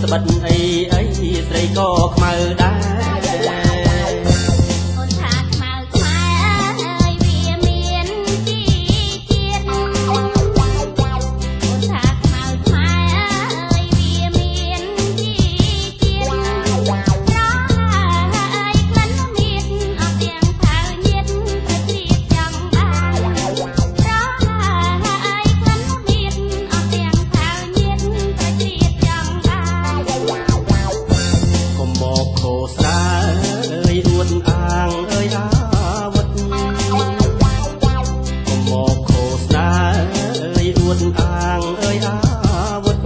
ស្បិតអីស្រីក៏ខ្មៅដែរអូនថាខ្មៅខ្មែរអើយវាមានជីជាតិអូនថាខ្មៅខ្មែរអើយវាមានជីជាតិប្រហើយក្លិនមានអស់ទាំងផៅញាតប្រជ្រៀតចង់បានប្រហើយក្លិនមានអស់ទាំងផៅញាតប្រជ្រៀតចង់បានកុំមកខោស្ដាអើយអួតអាងអើយអាវុធកុំមកខោស្ដាអើយអួតអាងអើយអាវុធ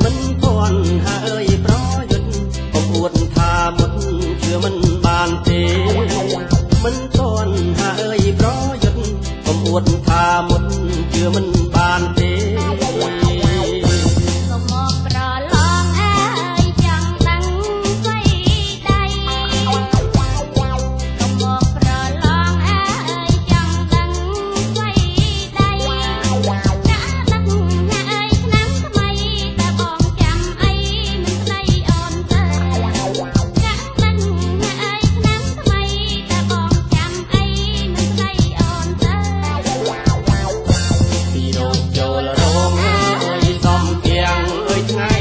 មិនទាន់ហាអើយប្រយុទ្ធកុំអួតថាមុតជឿមិនបានទេមិនទាន់ហាអើយប្រយុទ្ធកុំអួតថាមុតជឿមិនបានទេកុំមកប្រឡងអើយចង់ដឹងស្វ័យដៃកុំមកប្រឡងអើយចង់ដឹងស្វ័យដៃចាក់ដឹកណាអើយឆ្នាំថ្មីតែបងចាំអីមិនស្ដីអូនទៅចាក់ដឹកណាអើយឆ្នាំថ្មីតែបងចាំអីមិនស្ដីអូនទៅពីរោចចូលរោងអើយសំទាំងអើយថ្ងៃ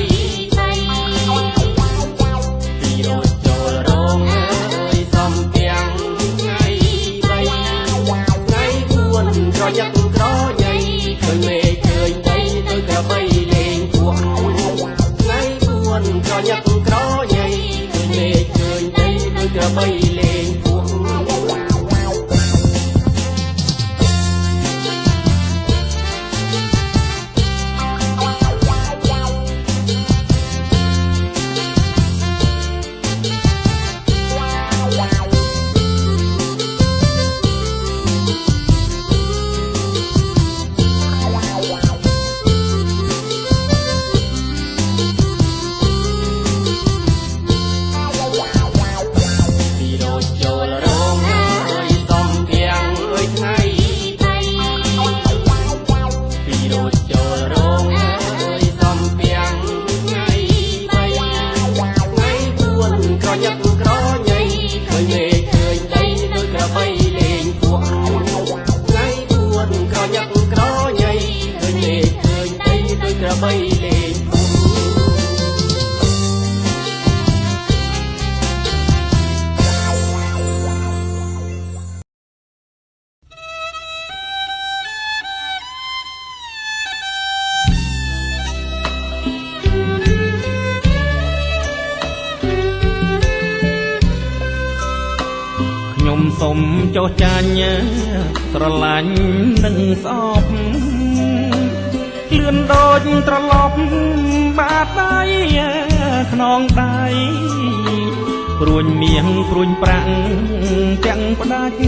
ពីរោចចូលរោងអើយសំទាំងថ្ងៃថ្ងៃពួនប្រយ័ត្នក្រញ៉ៃឃើញមេឃើញដីទៅក្របីលេងពួកថ្ងៃពួនប្រយ័ត្នក្រញ៉ៃឃើញមេឃើញដីទៅក្របីលេងពួកពីរោចចូលរោងអើយសំទាំងអើយថ្ងៃពីរោចចូលរោងអើយសំទាំងថ្ងៃថ្ងៃពួនក្រយ័ត្នក្រញ៉ៃឃើញមេឃើញដីដូចក្របីលេងពួកថ្ងៃពួនក្រយ័ត្នក្រញ៉ៃឃើញមេឃើញដីដូចក្របីលេងពួកខ្ញុំសុំចុះចាញ់ស្រឡាញ់នឹងស្អប់លឿនដូចត្រឡប់បាតដៃខ្នងដៃព្រួញមាសព្រួញប្រាក់ទាំងផ្ដាច់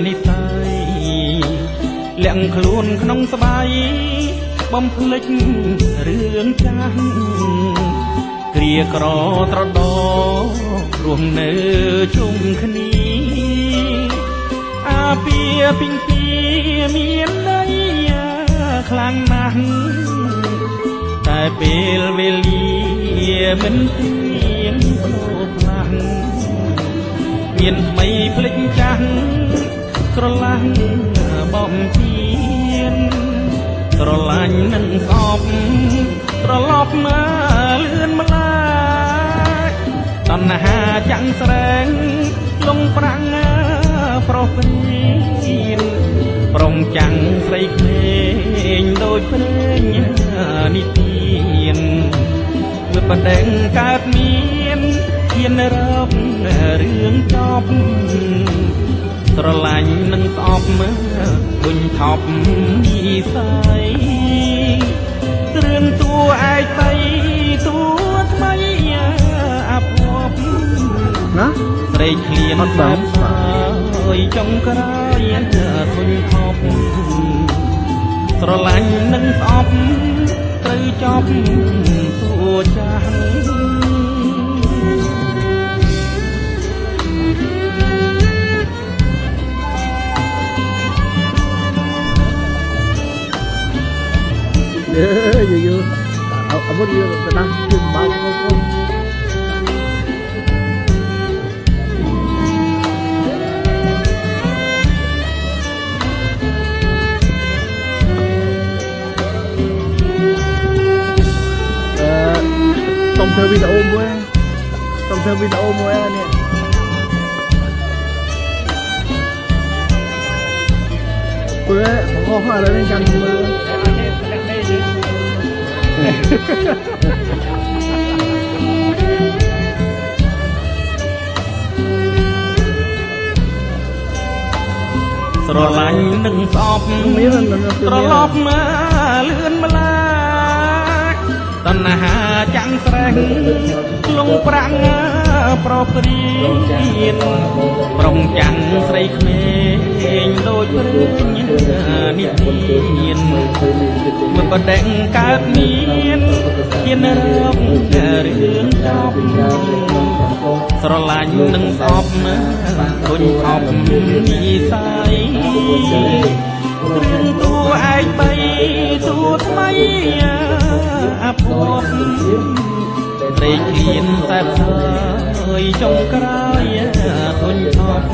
និស័យលាក់ខ្លួនក្នុងស្បៃបំភ្លេចរឿងចាស់គ្រាក្រត្រដរស់នៅជុំគ្នាអាពាពីងពីមានន័យខ្លាំងណាស់តែពេលវេលាមិនទៀងប្រផ្លាស់មានថ្មីភ្លេចចាស់ស្រឡាញ់បំពេញស្រឡាញ់នឹងស្អប់ត្រឡប់មកលឿនម្ល៉េះតណ្ហាចាំងស្រែងលងប្រាំងប្រុសព្រៀនប្រុងចាំងស្រីក្មេងដូចព្រេងនិទានវាបដិងកើតមានហ៊ានរករឿងចប់ស្រឡាញ់នឹងស្អប់មើលបុញថប់និស័យគ្រឿងតួឯកទៅតួថ្មីអាប់អបណាស្រេកឃ្លានបានអើយចុងក្រោយធុញថប់ស្រឡាញ់នឹងស្អប់ត្រូវចប់តួចាស់យូ ពុទ្ធយើងកណ្ដាស់ជឿបើកបងប្អូនសុំធ្វើវីដេអូមួយនេះព្រោះបងអស់ឥឡូវនេះកាន់មើលស្រឡាញ់នឹងស្អប់ត្រឡប់មកលឿនម្លាតណ្ហាចាំងស្រេះលងប្រាំងប្រព្រៀនប្រុងចាំងស្រីក្មេងដូចរឿងនិទានមិនបដិងកើតមានជានរករឿងចប់ស្រឡាញ់នឹងស្អប់គុញអប់និស័យតួឯងបីតួថ្មីអភពព្រេងឃ្លានតែផ្សាយចុងក្រោយធុញថប់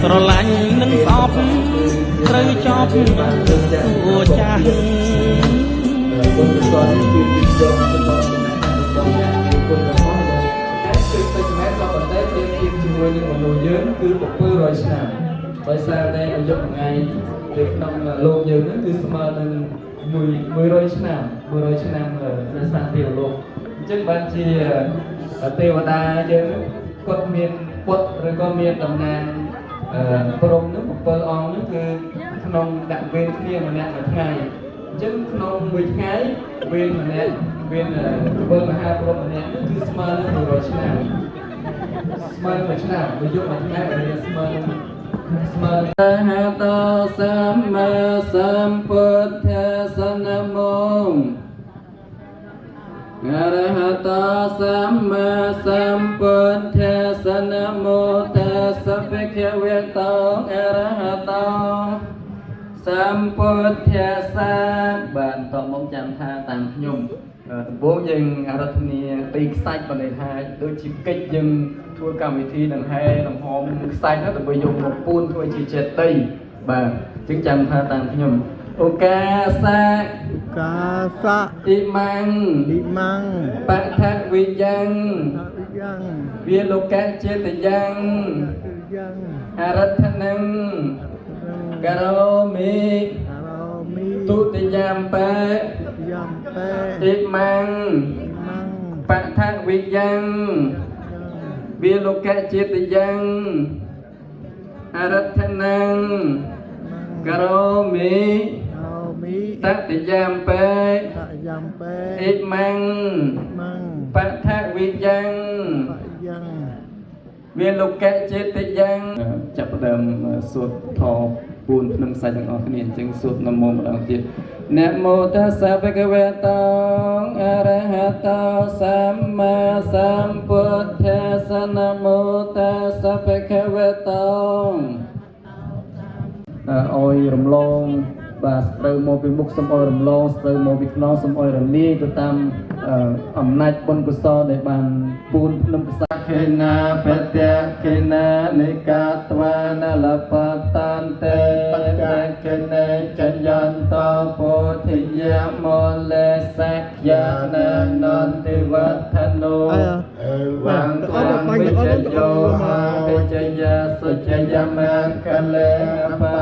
ស្រឡាញ់នឹងស្អប់ត្រូវចប់តួចាស់ជាមួយនឹងមនុស្សយើងគឺ700ឆ្នាំដោយសារតែអាយុថ្ងៃនៅក្នុងលោកយើងហ្នឹងគឺស្មើនឹង100ឆ្នាំនៅសាសនាលោកអញ្ចឹងបានជាទេវតាយើងគាត់មានពុទ្ធឬក៏មានតំណាងព្រំហ្នឹង7អង្គហ្នឹងគឺក្នុងដាក់វេនគ្នាម្នាក់មួយថ្ងៃអញ្ចឹងក្នុងមួយថ្ងៃវេនម្នាក់វេន7មហាព្រំម្នាក់ហ្នឹងគឺស្មើនឹង100ឆ្នាំស្មើមួយឆ្នាំមួយយប់មួយថ្ងៃរៀនស្មើអរហតសម្មាសម្ពុទ្ធស្សនមោអរហតសម្មាសម្ពុទ្ធស្សនមោតស្សៈភគវេតោអរហតសម្ពុទ្ធស្សៈបានតមកចាំថាតាមខ្ញុំដំបូងយើងអរធនាពីខ្សាច់បណ្ដេញហាដូចជាកិច្ចយើងធ្វើកម្មវិធីដង្ហែដង្ហមខ្សាច់នោះដើម្បីយកមកពួនធ្វើជាចេតិយបាទអញ្ចឹងចាំថាតាមខ្ញុំអូកាសាអ៊ីម៉ាំងបថវិយ៉ាងវាលោកៈចេតយ៉ាងអរថនំការោមីទុតិយាមបេអ៊ីម៉ាំងបថវិយ៉ាងវាលោកៈចេតយ៉ាងអរថនំការោមីតតិយាមបេអ៊ីម៉ាំងបថវិយ៉ាងវាលោកៈចេតយ៉ាងចាប់ផ្ដើមសូត្រធម៌ពួនភ្នំសាច់ទាំងអស់គ្នាអញ្ចឹងសូត្រនមោម្ដងទៀតนะโมตัสสะภะคะวะโตอะระหะโตสัมมาสัมพุทธัสสะนะโมตัสสะภะคะวะโตអយរំលងបាទស្រូវមកពីមុខសូមអយរំលងស្រូវមកពីខ្នងសូមអយរលាយទៅតាមអំណាចបុណ្យកុសលដែលបានពួនភ្នំកសាខេណាបតៈខេណានិកាតវានលបតានតេបតៈខេនេចញ្ញន្តោពោធិយមលេសក្យាណានន្តិវត្ថនោវង្កមវិជ្ជយោហាវិជ្ជយាសុជ្ជយមកលេបា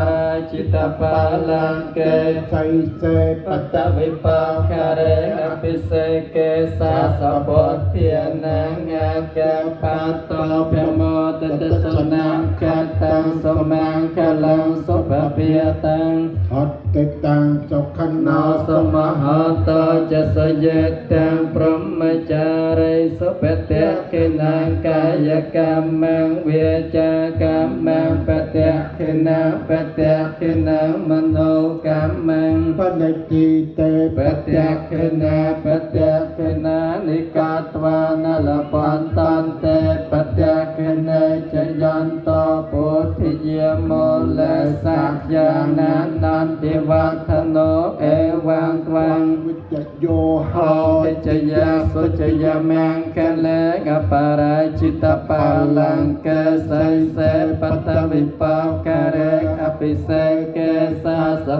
ចិតបាលង្កេសៃសេបតវិបាការេអភិសេកេសាសពទានាងកបតោភមតតសនាកតាំសមាងកលំសុភភិយតាំងអត្តតាំងចក្ខណោសមហតោចសយេតាំងព្រមចារិសុភតៈគិណាកាយកម្មងវាចាកម្មងបតៈគិណាបតៈគិណាមនោកម្មងបនិតិតេបតៈគិណាបតៈគិណានិកាតវានលបន្តន្តេបតៈគិនេចយន្តោពុទ្ធិយមលេសក្យាណានន្តិវ วัฒโนเอวังตวัง วิจโย โหติจยาสุจยามังคะเลกปาราจิตปาลังเกสัยเสปัตตวิปากการะอภิเสกสาสะ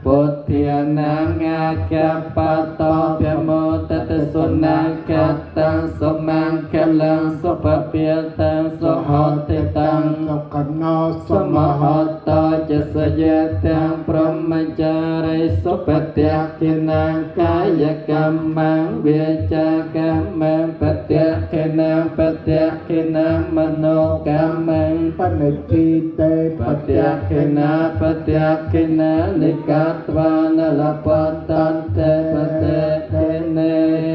ปุถเทียนังอาแคปะโตเปียโมตตะสุนังแคตังสมังคะลังสุปเปียตังสุโหติตัง สักกันนาส ส ม ม ห หตจะสยตังพรหมจาริสุปฏิทินังกายกรรมังเวจากรรมังปฏิทินังปฏิทินังมโนกรรมัง ปณิทิเต ปฏิทินาปฏิทินานิกาตวานลปัตตันเตปฏิทิเน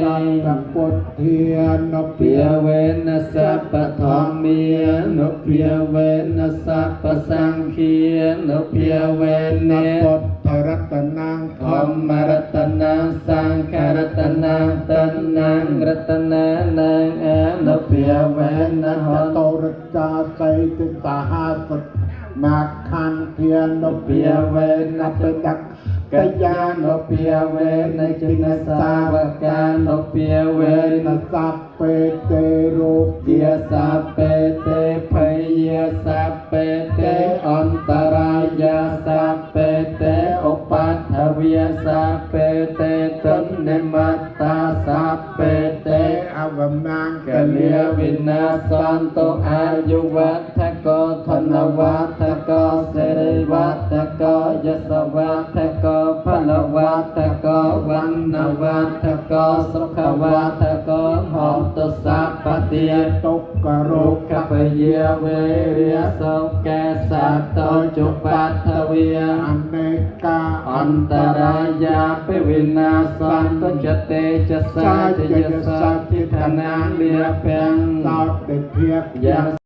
ตังสัพพุทเทียน เปียเวนัสสะปะทอมเมียนุเปียเวนัสสะปะสังเคียนุเปียเวเน พุทธรัตนัง ธรรมรัตนังสังฆรัตนังตันนังรัตนานังอนุเปียเวนะห ต น โตรจาไสติสาหาสมาคันเทียน นุเปียเวนะเปตักกยานุเปียเวนะจินสาวกานุเปียเว เว นะ นะสัพเปเตโร เยสัพเปเตพยสัพเปเตอันตรายาสัพเปเตอุปัฏฐวิยสัพเปเตตันเนมัตตาสัพเปเต อวมัง กเลียวินาสันตุอายุวัฏโกธนวัฏโกสิริวัฏโกยสวัฏโกพลวัฏโกวันนวัฏโกสุขวัฏโกหอมตุสัพพเตีย ตุกกโร โรคปเยเวริยสกแกสัตโตจุปัฏฐเวีย อเนกา อันตรายาปิวินาสันตุจเตจะสาจยสัตถิธนังเลียเพียง สาวเด็กเพียก ยัง